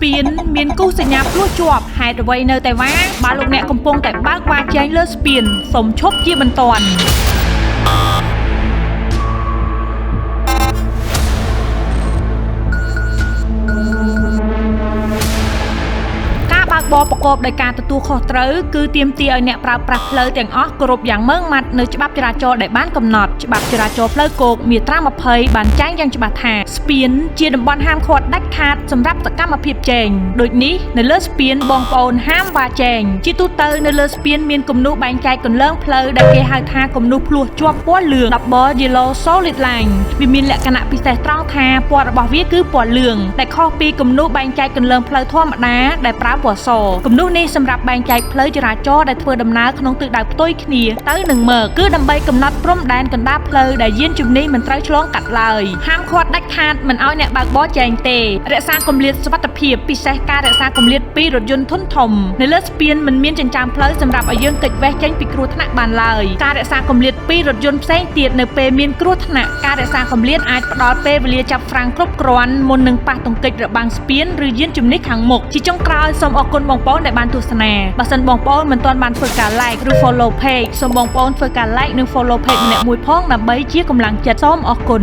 Spin មានគូសញ្ញាភ្លោះជាប់ហេតុអ្វីនៅតែវ៉ាបើលោកអ្នកកំពុងតែបើកវ៉ាចែងលើ Spin សូមឈប់ជាបន្ទាន់បបប្រកបដោយការទទួលខុសត្រូវគឺទាមទារឲ្យអ្នកប្រើប្រាស់ផ្លូវទាំងអស់គោរពយ៉ាងម៉ឺងម៉ាត់នៅច្បាប់ចរាចរណ៍ដែលបានកំណត់ច្បាប់ចរាចរណ៍ផ្លូវគោកមាត្រា20បានចែងយ៉ាងច្បាស់ថា Spin ជាតំបន់ហាមឃាត់ដាច់ខាតសម្រាប់សកម្មភាពចែងដូចនេះនៅលើ Spin បងប្អូនហាមវ៉ាចែងជាទូទៅនៅលើ Spin មានគំនូសបែងចែកគន្លងផ្លូវដែលគេហៅថាគំនូសភ្លោះជាប់ពណ៌លឿង Double Yellow Solid Line វាមានលក្ខណៈពិសេសត្រង់ថាពណ៌របស់វាគឺពណ៌លឿងដែលខុសពីគំនូសបែងចែកគន្លងផ្លូវធម្មតាដែលប្រើពណ៌សគំនូសនេះសម្រាប់បែងចែកផ្លូវចរាចរណ៍ដែលធ្វើដំណើរក្នុងទិសដៅផ្ទុយគ្នាទៅនឹងមកគឺដើម្បីកំណត់ព្រំដែនកណ្ដាលផ្លូវដែលយានជំនិះមិនត្រូវឆ្លងកាត់ឡើយហាមឃាត់ដាច់ខាតមិនឲ្យអ្នកបើកបរចែងទេរក្សាគម្លាតសុវត្ថិភាពពិសេសការរក្សាគម្លាតពីរថយន្តធុនធំនៅលើ Spin មិនមានចិញ្ចើមផ្លូវសម្រាប់ឲ្យយើងគេចវេះចេញពីគ្រោះថ្នាក់បានឡើយការរក្សាគម្លាតពីរថយន្តផ្សេងទៀតនៅពេលមានគ្រោះថ្នាក់ការរក្សាគម្លាតអាចផ្ដល់ពេលវេលាចាប់ហ្វ្រាំងគ្រប់គ្រាន់មុននឹងប៉ះទង្គិចរបាំង Spin ឬយានជំនិះខាងមុខជាចុងក្រោយសូមអរគុណបងប្អូនដែលបានទស្សនាបើសិនបងប្អូនមិនទាន់បានធ្វើការ like ឬ follow page សូមបងប្អូនធ្វើការ like និង follow page ម្នាក់មួយផងដើម្បីជាកម្លាំងចិត្តសូមអរគុណ